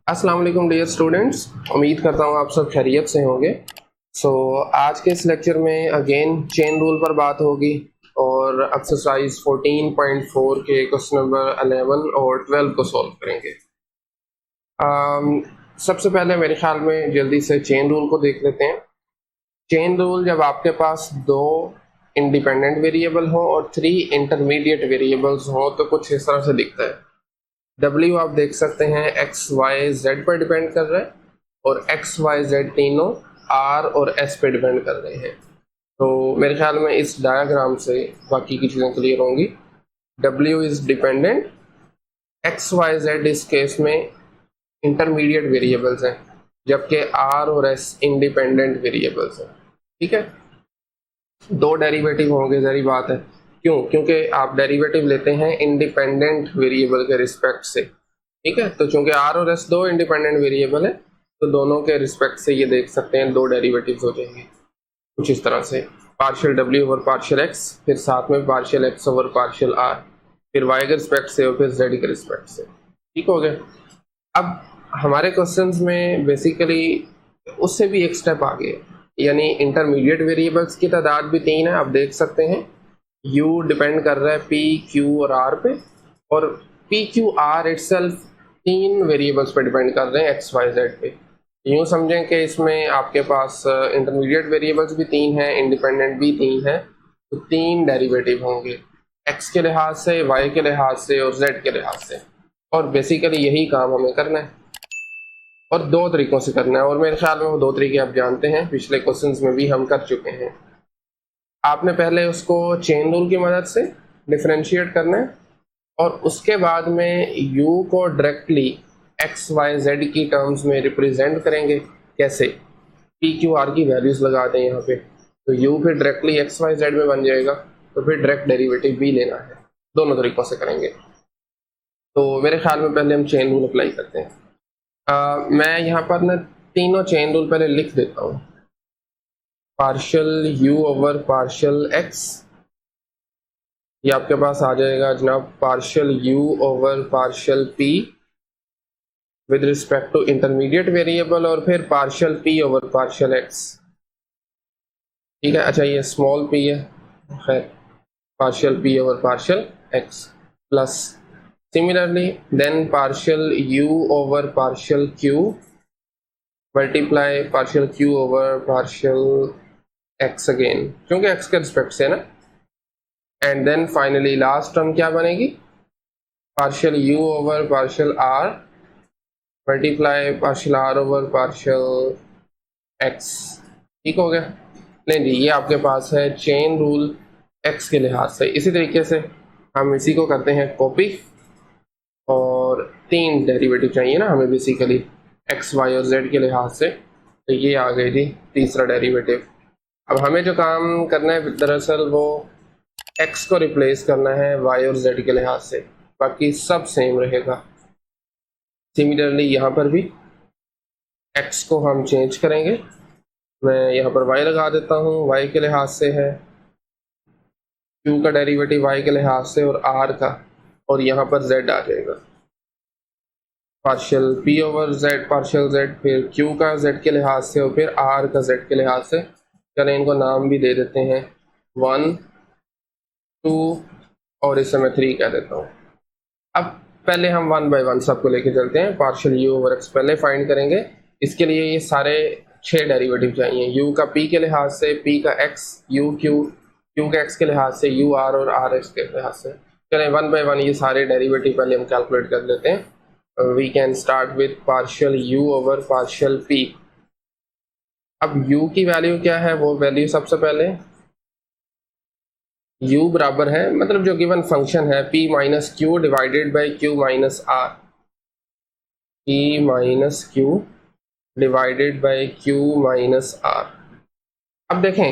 अस्सलाम वालेकुम dear students, उम्मीद करता हूँ आप सब खैरियत से होंगे। आज के इस लेक्चर में अगेन चेन रूल पर बात होगी और एक्सरसाइज 14.4 के क्वेश्चन नंबर 11 और 12 को सॉल्व करेंगे। सबसे पहले मेरे ख्याल में जल्दी से चेन रूल को देख लेते हैं। चेन रूल जब आपके पास दो इंडिपेंडेंट वेरिएबल हो और 3 इंटरमीडिएट वेरिएबल्स हो तो कुछ इस तरह से दिखता है। W आप देख सकते हैं एक्स वाई जेड पर डिपेंड कर रहा है और एक्स वाई जेड तीनों R और S पे डिपेंड कर रहे हैं। तो मेरे ख्याल में इस डायग्राम से बाकी की चीज़ें क्लियर होंगी। W is dependent, x y z इस केस में इंटरमीडिएट वेरिएबल्स हैं, जबकि R और S इंडिपेंडेंट वेरिएबल्स हैं। ठीक है, दो डेरिवेटिव होंगे, जरी बात है। क्यों? क्योंकि आप डेरिवेटिव लेते हैं इंडिपेंडेंट वेरिएबल के रिस्पेक्ट से। ठीक है, तो चूंकि R और S दो इंडिपेंडेंट वेरिएबल है तो दोनों के रिस्पेक्ट से ये देख सकते हैं दो डेरिवेटिव्स हो जाएंगे कुछ इस तरह से, partial W over partial X, फिर साथ में partial X over partial R, फिर Y के रिस्पेक्ट से और फिर Z के रिस्पेक्ट से। ठीक हो गया। अब हमारे क्वेश्चंस में बेसिकली उससे भी एक स्टेप आगे, यानी इंटरमीडिएट वेरिएबल्स की तादाद भी 3 है। आप देख सकते हैं U डिपेंड कर रहा है P, Q और R पे, और P, Q, R itself 3 variables पे डिपेंड कर रहे हैं X, Y, Z पे। यूँ समझें कि इसमें आपके पास इंटरमीडिएट वेरिएबल्स भी 3 हैं, इंडिपेंडेंट भी 3 हैं, तो 3 डेरिवेटिव होंगे X के लिहाज से, Y के लिहाज से और Z के लिहाज से। और बेसिकली यही काम हमें करना है और दो तरीकों से करना है, और मेरे ख्याल में वो दो तरीके आप जानते हैं, पिछले क्वेश्चंस में भी हम कर चुके हैं। आपने पहले उसको चेन रूल की मदद से डिफरेंशिएट करना है और उसके बाद में u को डायरेक्टली x, y, z की टर्म्स में रिप्रेजेंट करेंगे। कैसे? p, q, r की वैल्यूज लगा दें यहाँ पे, तो u फिर डायरेक्टली x, y, z में बन जाएगा, तो फिर डायरेक्ट डेरिवेटिव भी लेना है। दोनों तरीकों से करेंगे। तो मेरे ख्याल में पहले हम चेन रूल अप्लाई करते हैं। मैं यहाँ पर ना तीनों चेन रूल पहले लिख देता हूँ। Partial u over partial x, ये आपके पास आ जाएगा जनाब partial u over partial p with respect to intermediate variable, और फिर partial p over partial x। ठीक है, अच्छा ये स्मॉल p है, खैर partial p over partial x plus similarly then partial u over partial q multiply partial q over partial x again, क्योंकि x के रिस्पेक्ट से ना, and then finally last term क्या बनेगी? Partial u over partial r multiply partial r over partial x। ठीक हो गया। नहीं जी, ये आपके पास है चेन रूल x के लिहाज से। इसी तरीके से हम इसी को करते हैं कॉपी, और 3 डेरिवेटिव चाहिए ना हमें बेसिकली x, y और z के लिहाज से, तो ये आ गई थी तीसरा डेरिवेटिव। अब हमें जो काम करना है दरअसल वो x को रिप्लेस करना है y और z के लिहाज से, बाकी सब सेम रहेगा। सिमिलरली यहाँ पर भी x को हम चेंज करेंगे। मैं यहाँ पर y लगा देता हूँ, y के लिहाज से है, q का डेरिवेटिव y के लिहाज से और r का, और यहाँ पर z आ जाएगा partial p over z partial z, फिर q का z के लिहाज से और फिर r का z के लिहाज से। चलें इनको नाम भी दे देते हैं, 1, 2 और इस समय 3 कह देता हूँ। अब पहले हम 1 बाय 1 सबको लेके चलते हैं। पार्शियल u ओवर x पहले फाइंड करेंगे। इसके लिए ये सारे 6 डेरिवेटिव चाहिए, u का p के लिहाज से, p का x, u q का x के लिहाज से, u r और r x के लिहाज से। चलें 1 बाय 1 ये सारे डेरिवेटिव पहले हम कैलकुलेट कर लेते हैं। We can start with partial u over partial p। अब u की वैल्यू क्या है, वो वैल्यू सबसे पहले u बराबर है, मतलब जो गिवन फंक्शन है p minus q divided by q minus r, p minus q divided by q minus r। अब देखें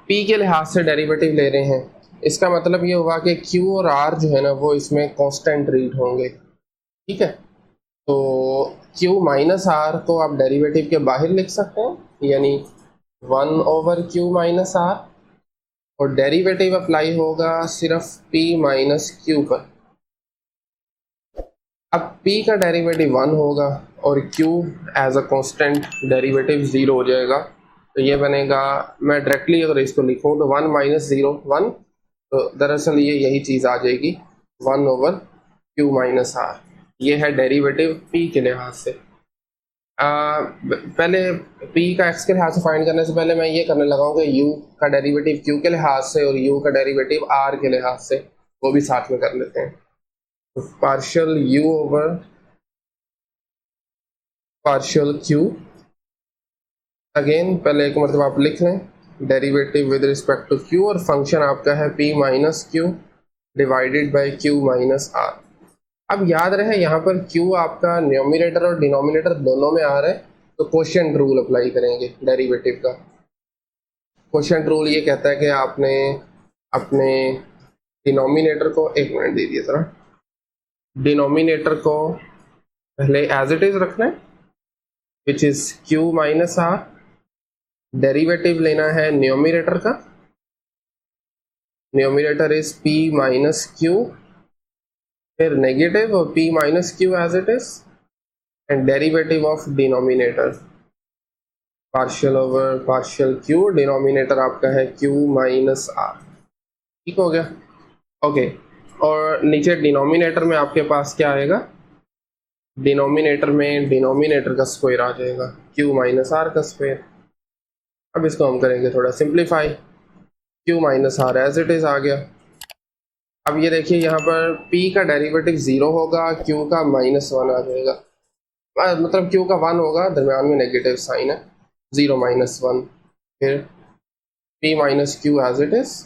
p के लिहाज से डेरिवेटिव ले रहे हैं, इसका मतलब ये हुआ कि q और r जो है ना वो इसमें कांस्टेंट रीड होंगे। ठीक है, तो q माइनस r को आप डेरिवेटिव के बाहर लिख सकते हैं, यानी 1 ओवर q माइनस r, और डेरिवेटिव अप्लाई होगा सिर्फ p माइनस क्यू पर। अब p का डेरिवेटिव 1 होगा और q as a constant derivative 0 हो जाएगा। तो ये बनेगा, मैं डायरेक्टली अगर इसको लिखूं तो 1 माइनस 0 1, तो दरअसल ये यही चीज़ आ जाएगी 1 ओवर q माइनस r। ये है डेरिवेटिव p के लिहाज से। पहले p का x के लिहाज से फाइंड करने से पहले मैं ये करने लगा हूँ कि u का डेरिवेटिव q के लिहाज से और u का डेरिवेटिव r के लिहाज से, वो भी साथ में कर लेते हैं। तो partial u over partial q, again पहले एक मतलब आप लिख लें derivative with respect to q, और फंक्शन आपका है p minus q divided by q minus r। अब याद रहे यहाँ पर q आपका न्यूमरेटर और डिनोमिनेटर दोनों में आ रहा है, तो क्वोशिएंट रूल अप्लाई करेंगे डेरिवेटिव का। क्वोशिएंट रूल ये कहता है कि आपने अपने डिनोमिनेटर को, एक मिनट दीजिए जरा, डिनोमिनेटर को पहले एज इट इज रखना है which is q minus r। Derivative लेना है न्यूमरेटर का, numerator is p minus q, फिर नेगेटिव और p minus q as it is, and derivative of denominator partial over partial q, denominator आपका है q minus r। ठीक हो गया, ओके। और नीचे डिनोमिनेटर में आपके पास क्या आएगा, डिनोमिनेटर में डिनोमिनेटर का स्क्वायर आ जाएगा q माइनस r का स्क्वायर। अब इसको हम करेंगे थोड़ा simplify, q minus r as it is आ गया। अब ये देखिए यहाँ पर p का डेरिवेटिव 0 होगा, q का माइनस 1 आ जाएगा, मतलब q का 1 होगा, दरम्यान में नेगेटिव साइन है, 0 माइनस 1, फिर p minus q as it is.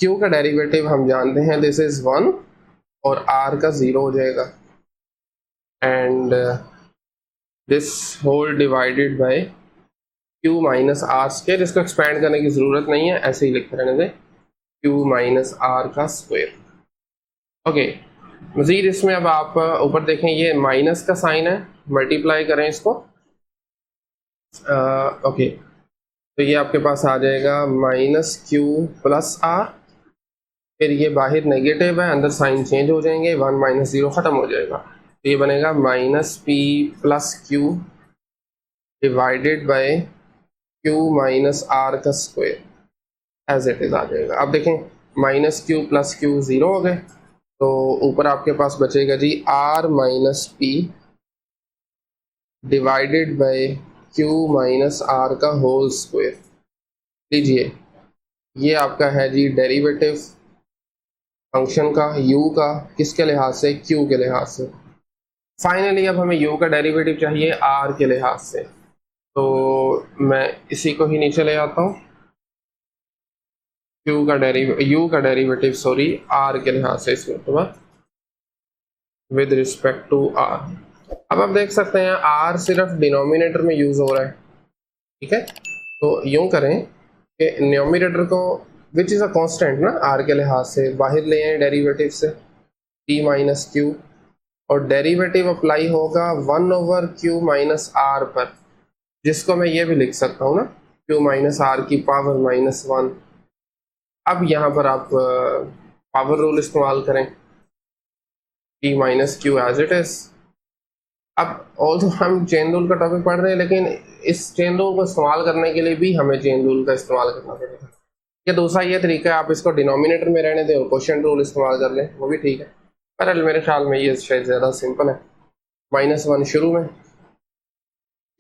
q का डेरिवेटिव हम जानते हैं दिस इज 1 और r का 0 हो जाएगा, and this whole divided by q minus r square. इसको एक्सपेंड करने की ज़रूरत नहीं है, ऐसे ही लिखते रहने दें, q माइनस r का स्क्वायर। ओके, मज़ीद इसमें अब आप ऊपर देखें ये माइनस का साइन है, मल्टीप्लाई करें इसको, ओके, तो ये आपके पास आ जाएगा माइनस q प्लस r, फिर ये बाहर नेगेटिव है, अंदर साइन चेंज हो जाएंगे, 1 माइनस 0 ख़त्म हो जाएगा, तो ये बनेगा minus p plus q divided by q minus r का स्क्वायर एज इट इज आ जाएगा। अब देखें माइनस q प्लस q 0 हो गए, तो ऊपर आपके पास बचेगा जी r minus p divided by q minus r का होल स्क्वायर। लीजिए ये आपका है जी डेरिवेटिव फंक्शन का u का, किसके लिहाज से, q के लिहाज से। फाइनली अब हमें u का डेरिवेटिव चाहिए r के लिहाज से, तो मैं इसी को ही नीचे ले आता हूँ, u का डेरिवेटिव सॉरी r के लिहाज से, इसमें तो विद रिस्पेक्ट टू r। अब आप देख सकते हैं r सिर्फ डिनोमिनेटर में यूज हो रहा है, ठीक है, तो यूं करें कि न्यूमरेटर को विच इज़ अ कांस्टेंट ना r के लिहाज से बाहर ले आए डेरिवेटिव से p माइनस q, और डेरिवेटिव अप्लाई होगा 1 ओवर q माइनस r पर, जिसको मैं ये भी लिख सकता हूँ ना q माइनस r की पावर माइनस 1। अब यहाँ पर आप पावर रूल इस्तेमाल करें, p minus q as it is. अब ऑल्सो हम चेन रूल का टॉपिक पढ़ रहे हैं, लेकिन इस चेन रूल को इस्तेमाल करने के लिए भी हमें चेन रूल का इस्तेमाल करना पड़ेगा। या दूसरा ये तरीका है, आप इसको डिनोमिनेटर में रहने दें और क्वोशिएंट रूल इस्तेमाल कर लें, वो भी ठीक है। पर मेरे ख्याल में ये शायद ज़्यादा सिंपल है। माइनस 1 शुरू में,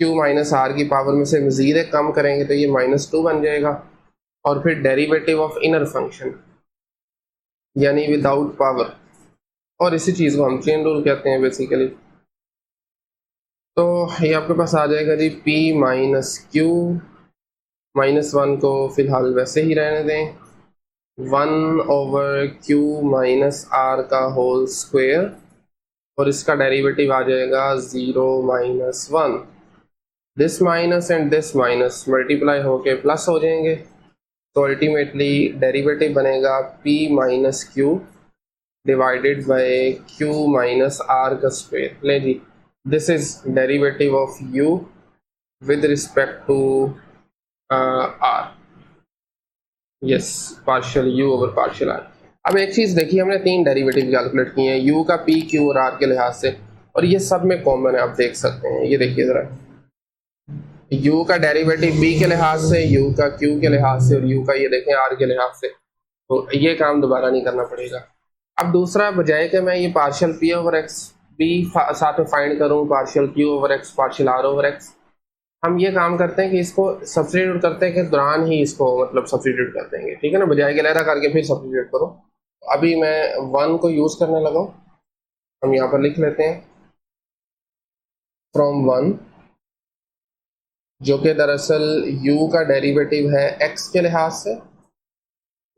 q माइनस आर की पावर में से मजीद एक कम करेंगे तो ये माइनस 2 बन जाएगा, और फिर डेरिवेटिव ऑफ इनर फंक्शन यानी विदाउट पावर, और इसी चीज़ को हम चेन रूल कहते हैं बेसिकली। तो ये आपके पास आ जाएगा जी p माइनस क्यू, माइनस 1 को फिलहाल वैसे ही रहने दें, 1 ओवर q माइनस r का होल स्क्वायर, और इसका डेरिवेटिव आ जाएगा 0 minus 1। This minus and this minus multiply होके प्लस हो जाएंगे, तो अल्टीमेटली डेरिवेटिव बनेगा p minus q divided by q minus r का स्क्वायर। ले जी, this is derivative of u with respect to r, yes, partial u over partial r। अब एक चीज देखिए, हमने 3 डेरिवेटिव कैलकुलेट किए हैं u का p, q और r के लिहाज से, और ये सब में कॉमन है, आप देख सकते हैं। ये देखिए जरा, u का डेरिवेटिव b के लिहाज से, u का q के लिहाज से, और u का ये देखें r के लिहाज से। तो ये काम दोबारा नहीं करना पड़ेगा। अब दूसरा, बजाय कि मैं ये पार्शियल p ओवर x भी साथ में फाइंड करूं, partial q over x, partial r over x, हम ये काम करते हैं कि इसको सब्स्टिट्यूट करते हैं कि दौरान ही इसको मतलब सब्स्टिट्यूट कर देंगे, ठीक है ना, बजाय के लहरा करके फिर सब्स्टिट्यूट करो। अभी मैं 1 को यूज करने लगा हूं, हम यहाँ पर लिख लेते हैं फ्रॉम 1, जो कि दरअसल u का डेरिवेटिव है x के लिहाज से,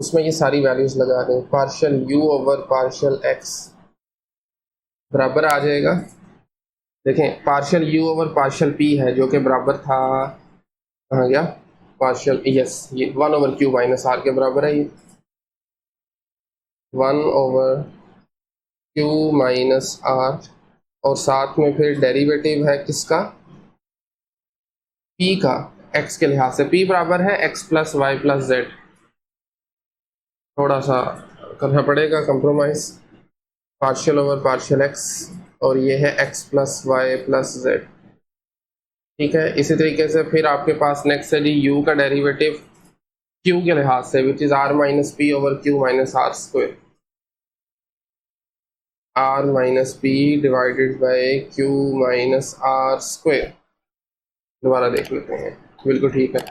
उसमें ये सारी वैल्यूज लगा दें, partial u over partial x बराबर आ जाएगा। देखें, partial u over partial p है जो कि बराबर था, कहाँ गया पार्शियल, यस, ये 1 ओवर q माइनस r के बराबर है, ये 1 ओवर q माइनस r, और साथ में फिर डेरिवेटिव है किसका, p का, x के लिहाज से। p बराबर है x plus y plus z, थोड़ा सा करना पड़ेगा compromise, partial over partial x, और ये है x plus y plus z, ठीक है। इसी तरीके से फिर आपके पास नेक्स्ट है जी u का डेरिवेटिव q के लिहाज से, which is r minus p over q minus r square, r minus p divided by q minus r square. दोबारा देख लेते हैं, बिल्कुल ठीक है।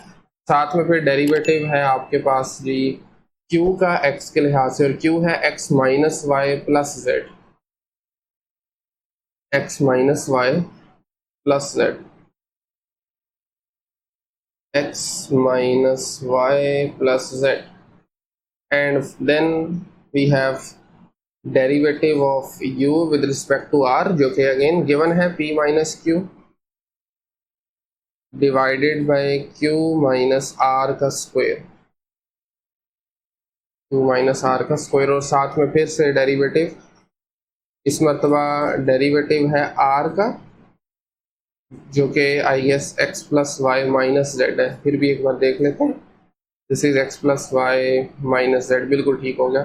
साथ में फिर डेरिवेटिव है आपके पास जी q का x के लिहाज से, और q है x minus y plus z, x minus y plus z, x minus y plus z, and then we have derivative of u with respect to r, जो कि again given है p minus q divided by q minus r का square, q minus r का square, और साथ में फिर से डेरिवेटिव, इस मरतबा डेरिवेटिव है r का, जो कि I guess x plus y minus z है। फिर भी एक बार देख लेते हैं, this is x plus y minus z, बिल्कुल ठीक हो गया।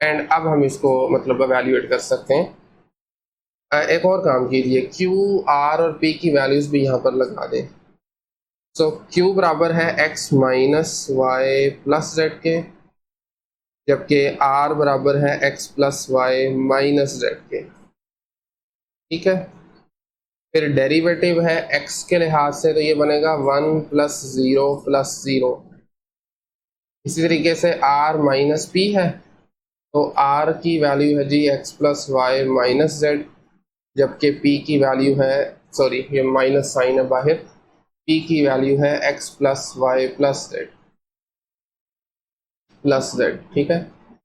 एंड अब हम इसको मतलब एवेल्यूएट कर सकते हैं। एक और काम कीजिए, q, r और p की वैल्यूज भी यहाँ पर लगा दें। सो q बराबर है x minus y plus z के, जबकि r बराबर है x plus y minus z के, ठीक है। फिर डेरिवेटिव है x के लिहाज से, तो ये बनेगा 1 प्लस 0 प्लस 0। इसी तरीके से r माइनस पी है, तो r की वैल्यू है जी x plus y minus z, जबकि p की वैल्यू है, सॉरी ये माइनस साइन है बाहर, p की वैल्यू है x plus y plus z, ठीक है,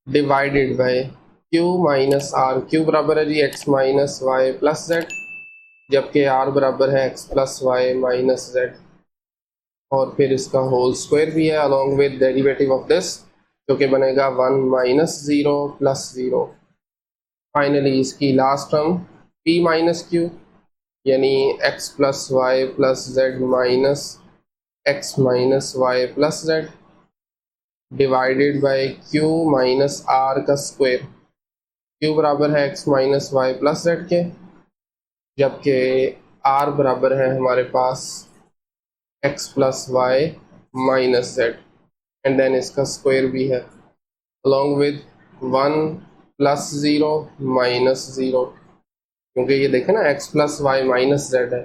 divided by q minus r। q बराबर है जी x minus y plus z, जबकि r बराबर है x plus y minus z, और फिर इसका होल स्क्वायर भी है along with derivative of this, जो कि बनेगा 1 माइनस 0 प्लस 0। फाइनली इसकी last term p minus q, यानी x plus y plus z minus x minus y plus z, divided by q minus r का square. q बराबर है x minus y plus z के, जबकि r बराबर है हमारे पास x plus y minus z, and then इसका स्क्वायर भी है अलॉन्ग विद 1 प्लस 0 माइनस 0, क्योंकि ये देखें ना x plus y minus z है।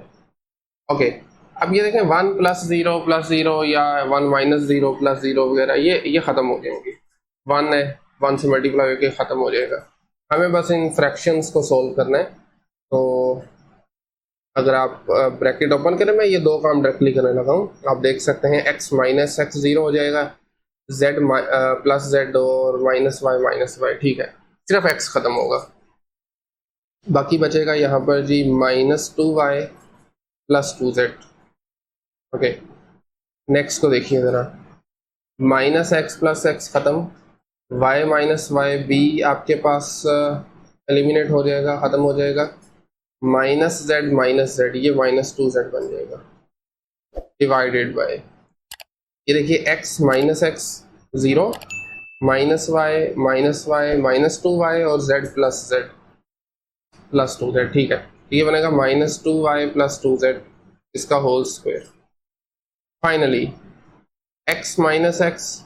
ओके, अब ये देखें 1 प्लस 0 या 1 माइनस 0 प्लस 0 वगैरह, ये ख़त्म हो जाएंगे, 1 है 1 से मल्टीप्लाई होकर ख़त्म हो जाएगा। हमें बस इन फ्रैक्शंस को सोल्व करना है। तो अगर आप ब्रैकेट ओपन करें, मैं ये दो काम डायरेक्टली करने लगा हूँ, आप देख सकते हैं x माइनस एक्स 0 हो जाएगा, z प्लस जेड और माइनस वाई, ठीक है, सिर्फ x खत्म होगा, बाकी बचेगा यहाँ पर जी minus 2y plus 2z। Okay, next को देखिए ज़रा, माइनस एक्स प्लस एक्स ख़त्म, y माइनस वाई भी आपके पास एलिमिनेट हो जाएगा, ख़त्म हो जाएगा, माइनस जेड, ये माइनस 2z बन जाएगा, डिवाइडेड बाय, ये देखिए x minus x 0 -y -2y और z प्लस 2z, ठीक है। ये बनेगा -2y + 2z इसका whole square. Finally x - x,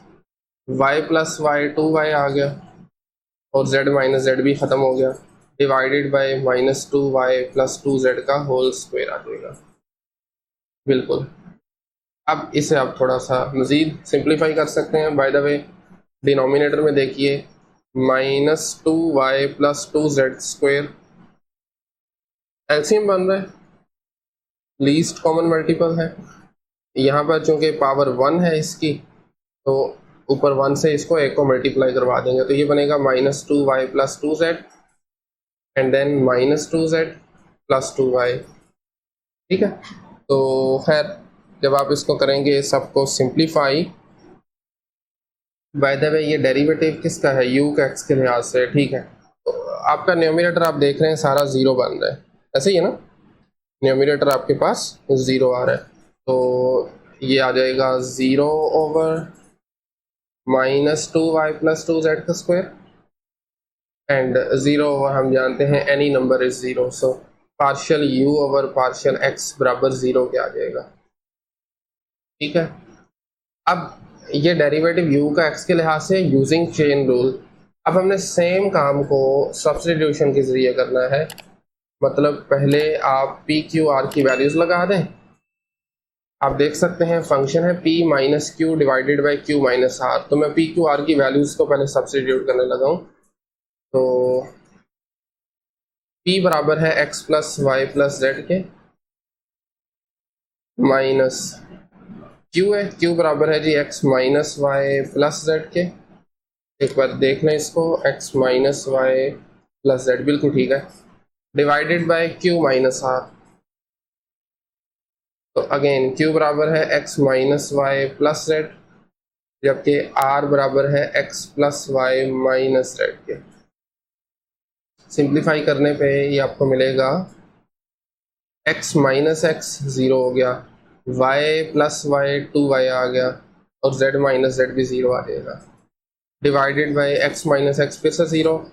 y + y 2y आ गया और z - z भी ख़त्म हो गया, डिवाइडेड बाय -2y + 2z का होल स्क्वायर आ जाएगा। बिल्कुल। अब इसे आप थोड़ा सा मज़ीद सिंप्लीफाई कर सकते हैं। बाय द वे डिनोमिनेटर में देखिए -2y + 2z² एलसीएम बन रहा है, लीस्ट कॉमन मल्टीपल है। यहाँ पर चूंकि पावर 1 है इसकी, तो ऊपर 1 से इसको एक को मल्टीप्लाई करवा देंगे, तो ये बनेगा -2y + 2z and then -2z + 2y, ठीक है। तो खैर जब आप इसको करेंगे सबको सिंप्लीफाई, बाय द वे ये डेरिवेटिव किसका है, u का x के लिहाज से, ठीक है। तो आपका न्यूमरेटर आप देख रहे हैं सारा ज़ीरो बन रहा है, ऐसे ही है ना, न्यूमरेटर आपके पास 0 आ रहा है, तो ये आ जाएगा 0/-2y + 2z का स्क्वायर एंड 0 हम जानते हैं any number is 0, so partial u/पार्शियल x बराबर 0 के आ जाएगा, ठीक है। अब ये डेरिवेटिव u का x के लिहाज से यूजिंग चेन रूल। अब हमने सेम काम को सब्स्टिट्यूशन के ज़रिए करना है, मतलब पहले आप पी क्यू आर की वैल्यूज़ लगा दें। आप देख सकते हैं फंक्शन है p - q divided by q - r, तो मैं p q r की वैल्यूज़ को पहले सब्स्टिट्यूट करने लगा हूँ। तो p बराबर है x + y + z के माइनस q है, q बराबर है जी x - y + z के। एक बार देख लें इसको, x - y + z, बिल्कुल ठीक है, डिवाइडेड बाय q - r। तो अगेन q बराबर है x - y + z, जबकि r बराबर है x + y - z के। सिंप्लीफाई करने पे ये आपको मिलेगा x - x 0 हो गया, y + y 2y आ गया और z - z भी 0 आ जाएगा, डिवाइडेड बाय x - x फिर से 0,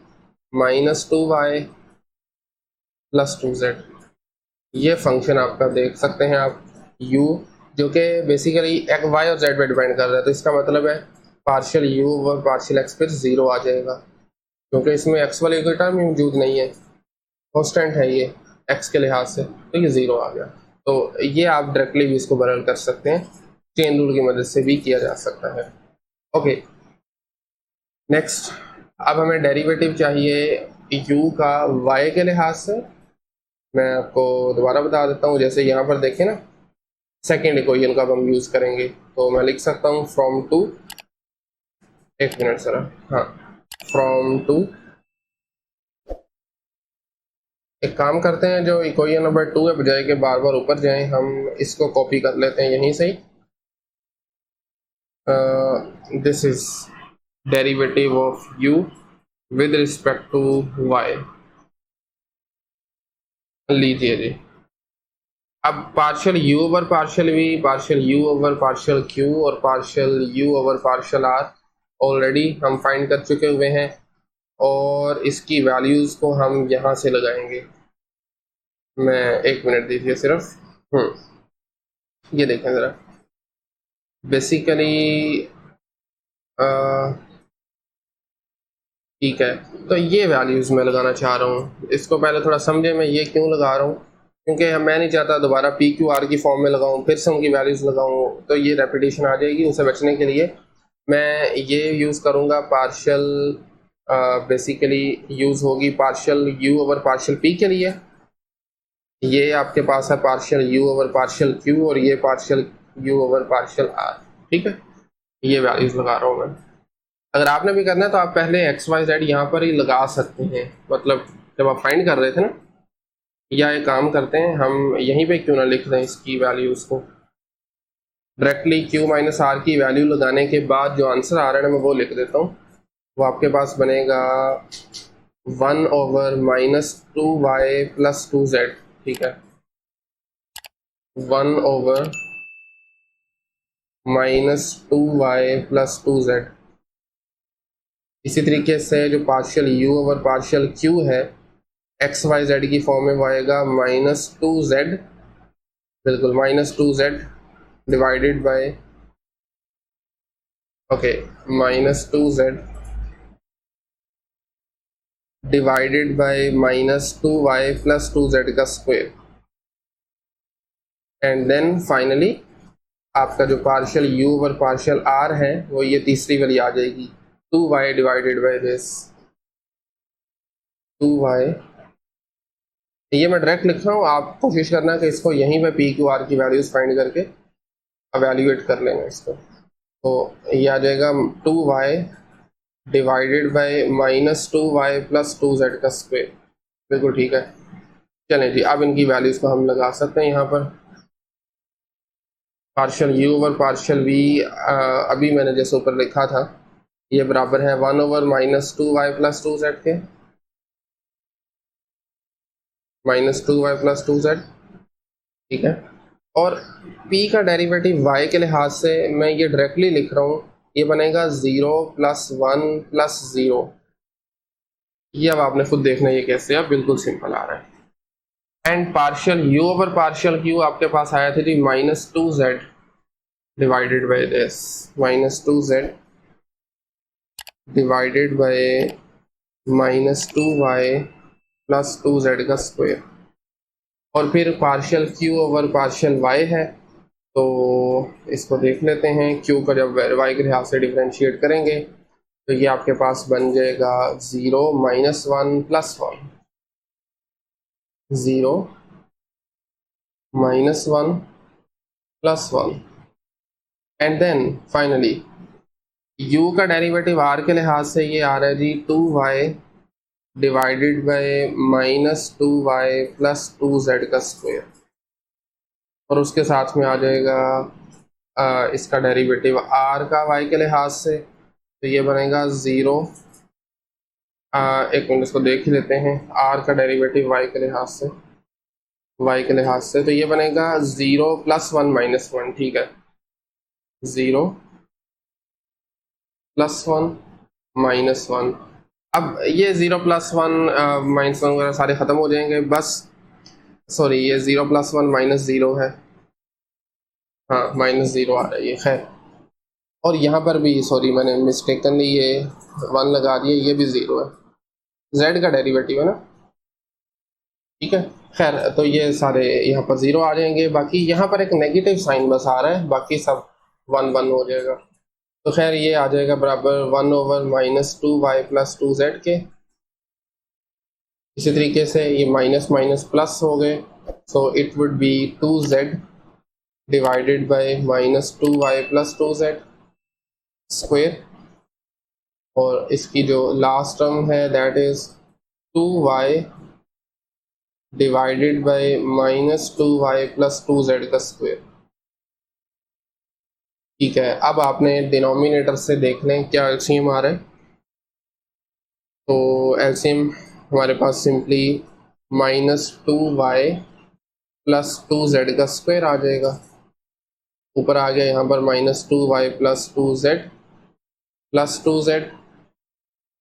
-2y + 2z। ये फंक्शन आपका देख सकते हैं आप u, जो कि बेसिकली x y और z पे डिपेंड कर रहा है, तो इसका मतलब है पार्शियल u और पार्शियल x फिर 0 आ जाएगा, क्योंकि इसमें x वाली कोई टर्म मौजूद नहीं है, कांस्टेंट है ये x के लिहाज से, तो ये 0 आ गया। तो ये आप डायरेक्टली भी इसको बदल कर सकते हैं, चेन रूल की मदद से भी किया जा सकता है। ओके नेक्स्ट, अब हमें डेरिवेटिव चाहिए u का y के लिहाज से। मैं आपको दोबारा बता देता हूँ, जैसे यहाँ पर देखें ना, सेकेंड इक्वेशन का हम यूज़ करेंगे, तो मैं लिख सकता हूँ फ्रॉम टू, एक मिनट सर, हाँ, फ्रॉम टू, एक काम करते हैं, जो इक्वेशन नंबर 2 है, बजाय के बार बार ऊपर जाएं, हम इसको कॉपी कर लेते हैं यहीं से ही। This is derivative of u with respect to y, लीजिए जी। अब पार्शियल u/पार्शियल v, पार्शियल u/पार्शियल q और पार्शियल u/पार्शियल r ऑलरेडी हम फाइंड कर चुके हुए हैं, और इसकी वैल्यूज़ को हम यहाँ से लगाएंगे। मैं एक मिनट दीजिए सिर्फ। ये देखें ज़रा, बेसिकली ठीक है, तो ये वैल्यूज़ मैं लगाना चाह रहा हूँ। इसको पहले थोड़ा समझे मैं ये क्यों लगा रहा हूँ, क्योंकि मैं नहीं चाहता दोबारा पी क्यू आर की फॉर्म में लगाऊँ फिर से उनकी वैल्यूज़ लगाऊँ, तो ये रेपिटेशन आ जाएगी। उसे बचने के लिए मैं ये यूज़ करूँगा पार्शियल, बेसिकली यूज़ होगी पार्शियल u/पार्शियल p के लिए। ये आपके पास है पार्शियल u/पार्शियल q और ये पार्शियल u/पार्शियल r, ठीक है। ये वैल्यूज़ लगा रहा हूँ मैं। अगर आपने भी करना है तो आप पहले एक्स वाई जेड यहाँ पर ही लगा सकते हैं, मतलब जब आप फाइंड कर रहे थे ना, या एक काम करते हैं, हम यहीं पे क्यों ना लिख दें इसकी वैल्यूज़ को डायरेक्टली, q - r की वैल्यू लगाने के बाद जो आंसर आ रहा है मैं वो लिख देता हूँ। वो आपके पास बनेगा 1/-2y + 2z, ठीक है, 1/-2y + 2z इसी तरीके से जो partial u over partial q है एक्स वाई जेड की फॉर्म में वो आएगा -2z, बिल्कुल -2z divided by okay -2z divided by -2y plus 2z का स्क्वायर। एंड देन फाइनली आपका जो partial u over partial r है वो ये तीसरी वाली आ जाएगी 2y divided by this 2y। ये मैं डायरेक्ट लिख रहा हूँ, आप कोशिश करना कि इसको यहीं पे पी क्यू आर की वैल्यूज फाइंड करके एवेल्यूएट कर लेंगे इसको। तो ये आ जाएगा 2y divided bye -2y plus 2z का स्क्वायर, बिल्कुल ठीक है। चलें जी, अब इनकी वैल्यूज को हम लगा सकते हैं यहाँ पर। Partial u over partial v अभी मैंने जैसे ऊपर लिखा था ये बराबर है 1 ओवर -2y प्लस 2z के, -2y प्लस 2z, ठीक है। और p का डेरिवेटिव y के लिहाज से मैं ये डायरेक्टली लिख रहा हूँ, ये बनेगा 0 प्लस 1 प्लस 0। ये अब आपने खुद देखना ये कैसे है, बिल्कुल सिंपल आ रहा है। And partial u over partial q आपके पास आया था जी -2z divided by this -2z divided by -2y plus 2z का स्क्वायर। और फिर partial q over partial y है, तो इसको देख लेते हैं। q का जब y के लिहाज से डिफरेंशिएट करेंगे तो ये आपके पास बन जाएगा 0 -1 plus 1, 0 -1 plus 1। And then finally u का डेरिवेटिव r के लिहाज से ये आ रहा है जी 2y divided bye -2y plus 2z का स्क्वायर। और उसके साथ में आ जाएगा इसका डेरिवेटिव r का y के लिहाज से, तो ये बनेगा 0 एक मिनट इसको देख ही लेते हैं। r का डेरिवेटिव y के लिहाज से, तो ये बनेगा 0 प्लस 1 माइनस 1, ठीक है। 0 प्लस 1 माइनस 1। अब ये 0 प्लस 1 माइनस 1 वगैरह सारे ख़त्म हो जाएंगे, बस सॉरी ये 0 प्लस 1 माइनस 0 है, हाँ -0 आ रहा है ये, खैर। और यहाँ पर भी सॉरी मैंने मिस्टेकनली ये 1 लगा दिया, ये भी 0 है, z का डेरिवेटिव है ना, ठीक है। खैर तो ये सारे यहाँ पर 0 आ जाएंगे, बाकी यहाँ पर एक नेगेटिव साइन बस आ रहा है, बाकी सब 1 1 हो जाएगा। तो खैर ये आ जाएगा बराबर 1 ओवर -2y प्लस 2z के। इसी तरीके से ये माइनस माइनस प्लस हो गए, so it would be 2z divided by -2y plus 2z square. और इसकी जो लास्ट टर्म है that is 2y divided bye -2y plus 2z का स्क्वायर, ठीक है। अब आपने डिनोमिनेटर से देख लें क्या एलसीएम आ रहा है। तो एलसीएम हमारे पास सिंपली -2y प्लस 2z का स्क्वायर आ जाएगा। ऊपर आ गया यहाँ पर -2y plus 2z plus 2z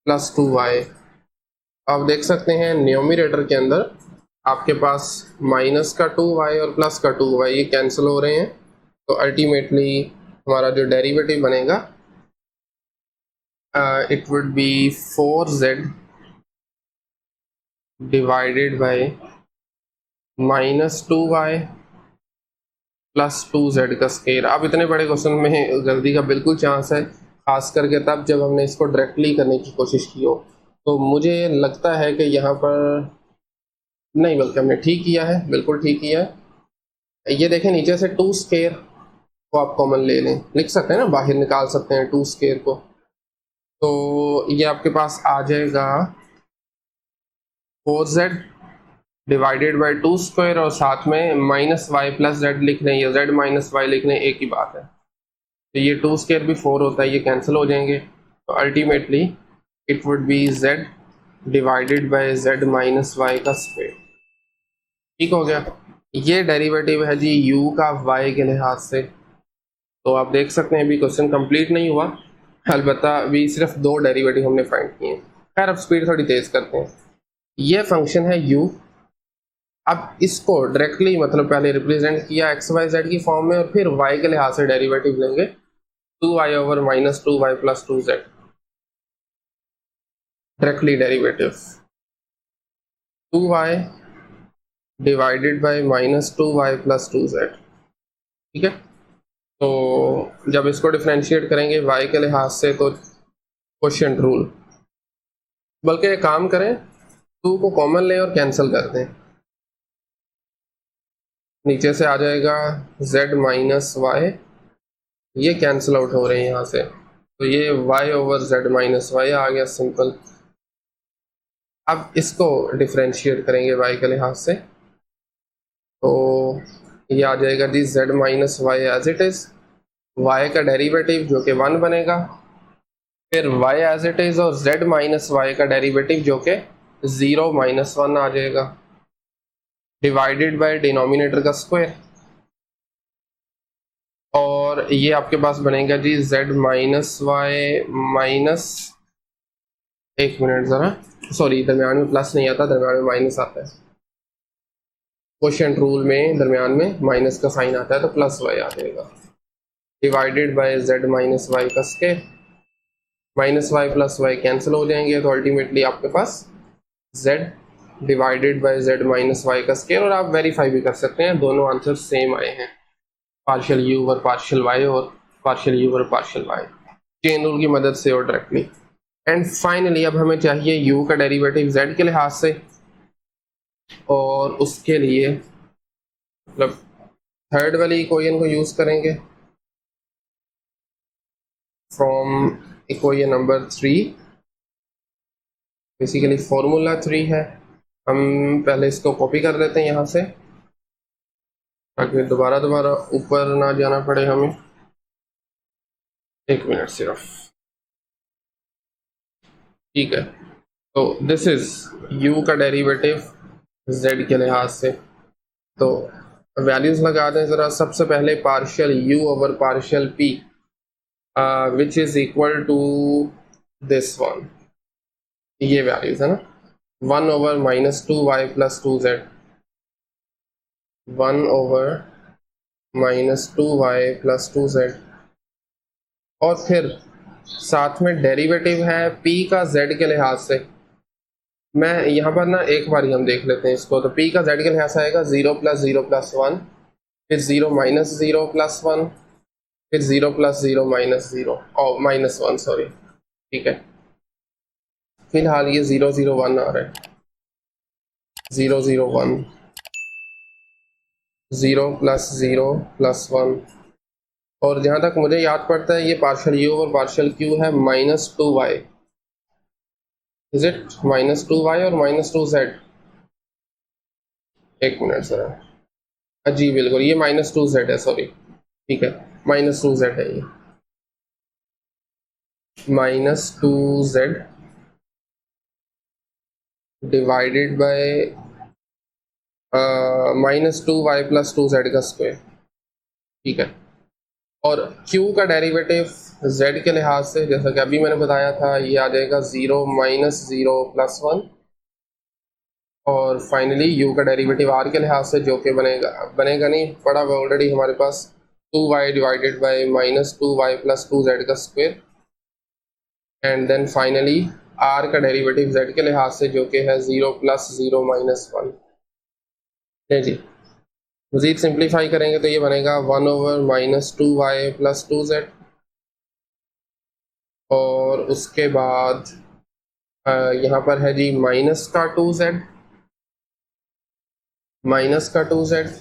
plus 2y। आप देख सकते हैं न्यूमरेटर के अंदर आपके पास माइनस का 2y और प्लस का 2y ये कैंसिल हो रहे हैं, तो अल्टीमेटली हमारा जो डेरिवेटिव बनेगा it would be 4z divided by -2y plus 2z का स्क्वायर। अब इतने बड़े क्वेश्चन में गलती का बिल्कुल चांस है, खास करके तब जब हमने इसको डायरेक्टली करने की कोशिश की हो। तो मुझे लगता है कि यहाँ पर नहीं, बल्कि हमने ठीक किया है, बिल्कुल ठीक किया है। ये देखें नीचे से 2 स्क्वायर को आप कॉमन ले लें, लिख सकते हैं ना, बाहर निकाल सकते हैं 2 स्क्वायर को। तो ये आपके पास आ जाएगा 4z डिवाइडेड बाय 2 स्क्वायर और साथ में -y प्लस z लिख रहे हैं या z माइनस y लिख रहे हैं, एक ही बात है। तो ये 2 स्क्वायर भी 4 होता है, ये कैंसिल हो जाएंगे। तो ultimately it would be z divided by z minus y का स्क्वायर, ठीक हो गया। ये डेरिवेटिव है जी u का y के लिहाज से। तो आप देख सकते हैं अभी क्वेश्चन कंप्लीट नहीं हुआ, अलबत्ता भी सिर्फ 2 डेरिवेटिव हमने फाइंड किए हैं। खैर अब स्पीड थोड़ी तेज करते हैं। ये फंक्शन है u। अब इसको डायरेक्टली मतलब पहले रिप्रेजेंट किया एक्स वाई जेड की फॉर्म में और फिर y के लिहाज से डेरिवेटिव लेंगे 2y over minus 2y plus 2z, directly derivative 2y divided by minus 2y plus 2z। ठीक है, तो जब इसको डिफ्रेंशिएट करेंगे y के लिहाज से तो क्वोशिएंट रूल, बल्कि एक काम करें 2 को कॉमन लें और कैंसिल कर दें, नीचे से आ जाएगा z माइनस वाई, ये कैंसिल आउट हो रहे हैं यहाँ से, तो ये y over z minus y आ गया सिंपल। अब इसको डिफ्रेंशिएट करेंगे y के लिहाज से, तो ये आ जाएगा जी z minus y as it is, y का डेरिवेटिव जो कि 1 बनेगा, फिर y एज इट इज़ और z माइनस वाई का डेरिवेटिव जो कि 0 माइनस 1 आ जाएगा, डिवाइडेड बाय डिनोमिनेटर का स्क्वायर, और ये आपके पास बनेगा जी z माइनस वाई माइनस, एक मिनट ज़रा, सॉरी दरम्यान में प्लस नहीं आता, दरम्यान में माइनस आता है, क्वोशिएंट रूल में दरम्यान में माइनस का साइन आता है तो प्लस वाई आ जाएगा, divided by z minus y का square, minus y plus y cancel हो जाएंगे, तो अल्टीमेटली आपके पास z divided by z minus y का स्क्वायर, और आप वेरीफाई भी कर सकते हैं दोनों आंसर सेम आए हैं, पार्शियल u और पार्शियल y और पार्शियल u और पार्शियल y, चेन रूल की मदद से और डायरेक्टली। एंड फाइनली अब हमें चाहिए u का डेरिवेटिव z के लिहाज से, और उसके लिए मतलब थर्ड वाली इक्वेशन को यूज करेंगे from equation number 3, basically formula 3 है, हम पहले इसको कॉपी कर लेते हैं यहाँ से ताकि दोबारा दोबारा ऊपर ना जाना पड़े हमें, एक मिनट सिर्फ। ठीक है, तो दिस इज u का डेरिवेटिव z के लिहाज से, तो वैल्यूज लगा दें ज़रा। सबसे पहले partial u over partial p which is equal to this one, ये वैल्यूज है ना, 1 over minus 2y plus 2z, 1 over minus 2y plus 2z, और फिर साथ में डेरिवेटिव है p का z के लिहाज से। मैं यहाँ पर ना एक बार ही हम देख लेते हैं इसको, तो p का z के लिहाज से आएगा 0 प्लस 0 प्लस 1, फिर 0 माइनस 0 प्लस 1, फिर 0 प्लस 0 माइनस 0 और माइनस 1 सॉरी। ठीक है, फिलहाल ये 0 0 1 आ रहा है, 0 0 1, 0 प्लस 0 प्लस 1, और जहाँ तक मुझे याद पड़ता है ये पार्शियल u और पार्शियल q है minus 2y, is it minus 2y और माइनस 2z, एक मिनट सर, जी बिल्कुल ये माइनस 2z है, सॉरी ठीक है माइनस 2z है, ये minus 2z divided by minus 2y plus 2z का स्क्वायर। ठीक है, और q का डेरिवेटिव z के लिहाज से जैसा कि अभी मैंने बताया था ये आ जाएगा 0 माइनस 0 प्लस 1, और फाइनली u का डेरिवेटिव r के लिहाज से जो कि बनेगा नहीं पड़ा हुआ ऑलरेडी हमारे पास, 2y divided by minus 2y plus 2z का square, and then finally r का डेरिवेटिव z के लिहाज से जो कि है 0 प्लस 0 माइनस 1। जी मज़ीद सिंप्लीफाई करेंगे तो ये बनेगा 1 over minus 2y plus 2z, और उसके बाद यहाँ पर है जी माइनस का 2z, माइनस का 2z,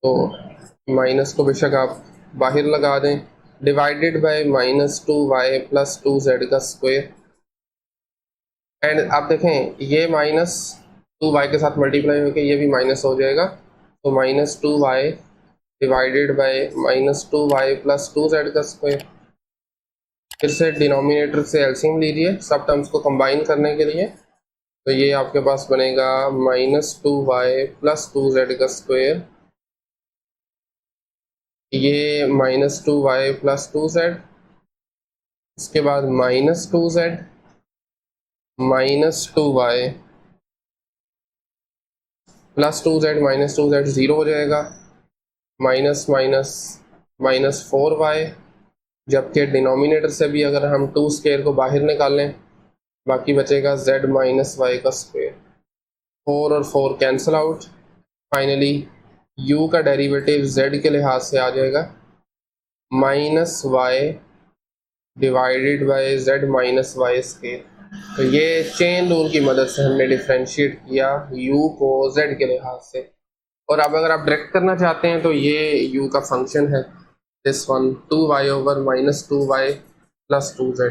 तो माइनस को बेशक आप बाहर लगा दें, divided by minus 2y plus 2z का स्क्वायर, एंड आप देखें ये माइनस 2y के साथ मल्टीप्लाई होकर ये भी माइनस हो जाएगा, तो minus 2y divided by minus 2y plus 2z का स्क्वायर। फिर से डिनोमिनेटर से एलसीएम लीजिए सब टर्म्स को कंबाइन करने के लिए, तो ये आपके पास बनेगा माइनस 2y प्लस 2z का स्क्वायर, ये माइनस 2y प्लस 2z, इसके बाद -2z -2y +2z -2z 0 हो जाएगा, माइनस माइनस -4y, जबकि डिनोमिनेटर से भी अगर हम 2 स्क्वायर को बाहर निकालें बाकी बचेगा z -y का स्क्वायर। 4 और 4 कैंसिल आउट। फाइनली u का डेरिवेटिव z के लिहाज से आ जाएगा -y divided by z -y square. तो ये चेन रूल की मदद से हमने डिफ्रेंशिएट किया u को z के लिहाज से। और अब अगर आप डायरेक्ट करना चाहते हैं तो ये u का फंक्शन है, this one 2y over -2y + 2z।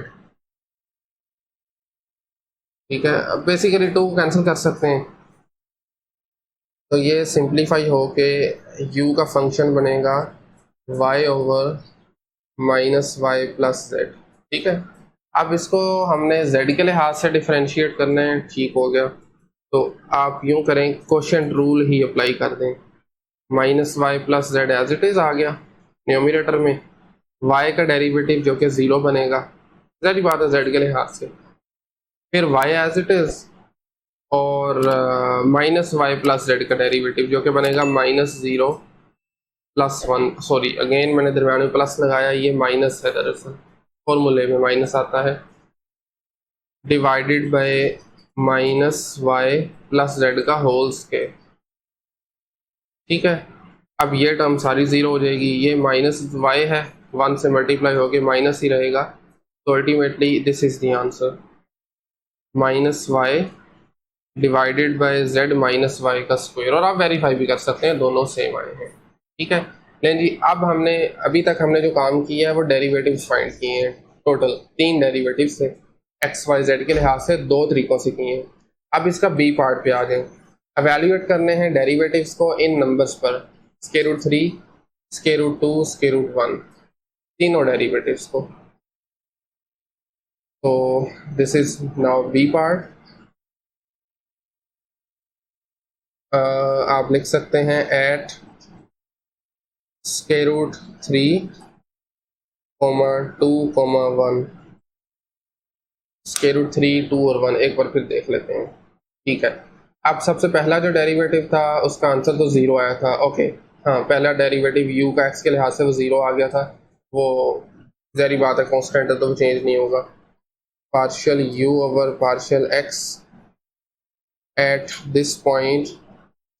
ठीक है, अब बेसिकली 2 कैंसिल कर सकते हैं, तो ये सिंप्लीफाई हो के u का फंक्शन बनेगा y ओवर -y + z। ठीक है, अब इसको हमने z के लिहाज से डिफरेंशिएट करना है, ठीक हो गया। तो आप यूं करें, क्वोशिएंट रूल ही अप्लाई कर दें, -y + z as it is आ गया न्यूमरेटर में, y का डेरिवेटिव जो कि 0 बनेगा, ज़ाहिर बात है z के लिहाज से, फिर y एज इट इज़ और -y + z का डेरिवेटिव जो कि बनेगा -0 + 1, सॉरी अगेन मैंने दरम्यान में प्लस लगाया, ये माइनस है, दरअसल फॉर्मूले में माइनस आता है, डिवाइडेड बाय -y + z का होल स्क्वायर। ठीक है, अब ये टर्म सारी 0 हो जाएगी, ये -y है, 1 से मल्टीप्लाई होके माइनस ही रहेगा, तो ultimately this is the answer, -y divided by z -y का स्क्वायर। और आप वेरीफाई भी कर सकते हैं, दोनों सेम आए हैं। ठीक है, लेकिन जी अब हमने अभी तक हमने जो काम किया है वो डेरिवेटिव्स फाइंड किए हैं, टोटल 3 डेरिवेटिव्स से x y z के लिहाज से 2 तरीकों से किए हैं। अब इसका बी पार्ट पे आ जाए, एवेल्यूएट करने हैं डेरिवेटिव्स को इन नंबर्स पर, √3, √2, √1, तीनों डेरिवेटिव्स को। तो this is now B part. आप लिख सकते हैं एट √3, 2, 1, √3, 2 और 1 एक बार फिर देख लेते हैं। ठीक है, अब सबसे पहला जो डेरिवेटिव था उसका आंसर तो 0 आया था। ओके, हाँ, पहला डेरिवेटिव u का x के लिहाज से वो 0 आ गया था, वो ज़ाहिर बात है कांस्टेंट है तो वो चेंज नहीं होगा। Partial u over partial x at this point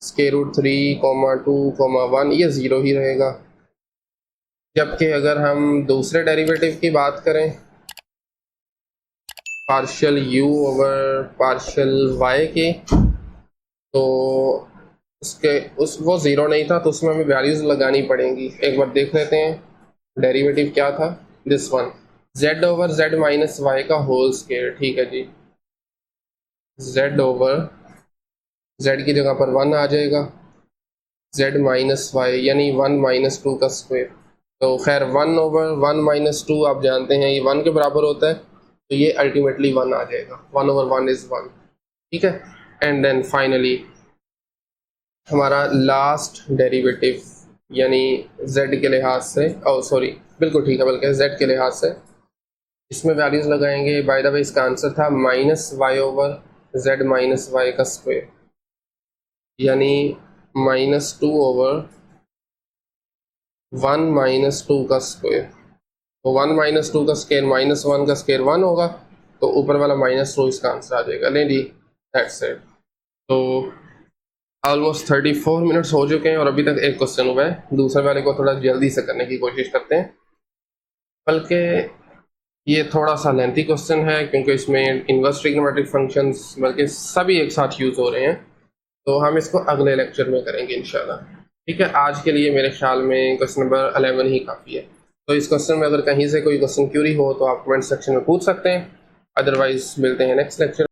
√3, 2, 1 ये 0 ही रहेगा। जबकि अगर हम दूसरे डेरिवेटिव की बात करें, partial u over partial y की, तो उसके वो 0 नहीं था, तो उसमें हमें वैल्यूज लगानी पड़ेंगी। एक बार देख लेते हैं डेरिवेटिव क्या था, this one z over z -y का होल स्क्वायर। ठीक है जी, z ओवर z की जगह पर 1 आ जाएगा, z -y यानी 1 - 2 का स्क्वायर। तो खैर 1 ओवर 1 - 2 आप जानते हैं ये 1 के बराबर होता है, तो ये अल्टीमेटली 1 आ जाएगा, 1 ओवर 1 इज़ 1। ठीक है, एंड देन फाइनली हमारा लास्ट डेरिवेटिव यानी z के लिहाज से, सॉरी बिल्कुल ठीक है, बल्कि z के लिहाज से इसमें वैल्यूज लगाएंगे। बाय द वे इसका आंसर था -y ओवर z -y का स्क्वायर, यानी -2 ओवर 1 - 2 का स्क्वायर। तो 1 - 2 का स्क्वायर -1 का स्क्वायर 1 होगा, तो ऊपर वाला -2 इसका आंसर आ जाएगा। नहीं जी, दैट्स इट। तो ऑलमोस्ट 34 मिनट्स हो चुके हैं और अभी तक एक क्वेश्चन हुआ है। दूसरे वाले को थोड़ा जल्दी से करने की कोशिश करते हैं, बल्कि ये थोड़ा सा लेंथी क्वेश्चन है क्योंकि इसमें इनवर्स ट्रिग्नोमेट्रिक फंक्शंस बल्कि सभी एक साथ यूज़ हो रहे हैं, तो हम इसको अगले लेक्चर में करेंगे इंशाल्लाह। ठीक है, आज के लिए मेरे ख्याल में क्वेश्चन नंबर 11 ही काफ़ी है। तो इस क्वेश्चन में अगर कहीं से कोई क्वेश्चन क्यूरी हो तो आप कमेंट सेक्शन में पूछ सकते हैं, अदरवाइज मिलते हैं नेक्स्ट लेक्चर।